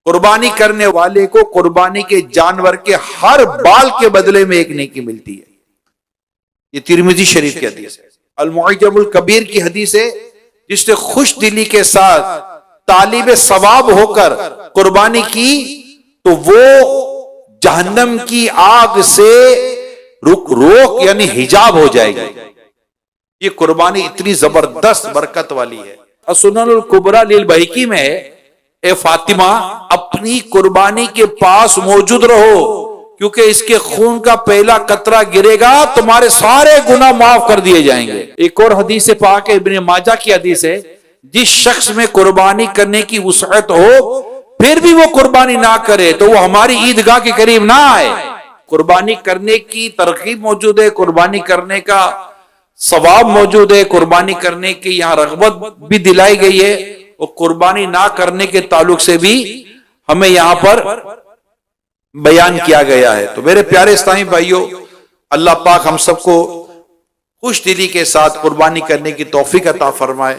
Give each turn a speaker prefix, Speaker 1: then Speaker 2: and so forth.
Speaker 1: قربانی کرنے والے کو قربانی کے جانور کے ہر بال کے بدلے میں ایک نیکی ملتی ہے. یہ ترمذی شریف کی حدیث ہے. المعجم الکبیر کی حدیث ہے، جس نے خوش دلی کے ساتھ طالب ثواب ہو کر قربانی کی تو وہ جہنم کی آگ سے روک یعنی حجاب ہو جائے گی. یہ قربانی اتنی زبردست برکت والی ہے. السنن الکبریٰ للبیہقی میں ہے، اے فاطمہ اپنی قربانی کے پاس موجود رہو، کیونکہ اس کے خون کا پہلا قطرہ گرے گا تمہارے سارے گناہ معاف کر دیے جائیں گے. ایک اور حدیث پاک ابن ماجہ کی حدیث ہے، جس شخص میں قربانی کرنے کی وسعت ہو پھر بھی وہ قربانی نہ کرے تو وہ ہماری عیدگاہ کے قریب نہ آئے. قربانی کرنے کی ترغیب موجود ہے، قربانی کرنے کا ثواب موجود ہے، قربانی کرنے کی یہاں رغبت بھی دلائی گئی ہے، اور قربانی نہ کرنے کے تعلق سے بھی ہمیں یہاں پر بیان کیا گیا ہے. تو میرے پیارے اسلامی بھائیوں، اللہ پاک ہم سب کو خوش دلی کے ساتھ قربانی کرنے کی توفیق عطا فرمائے.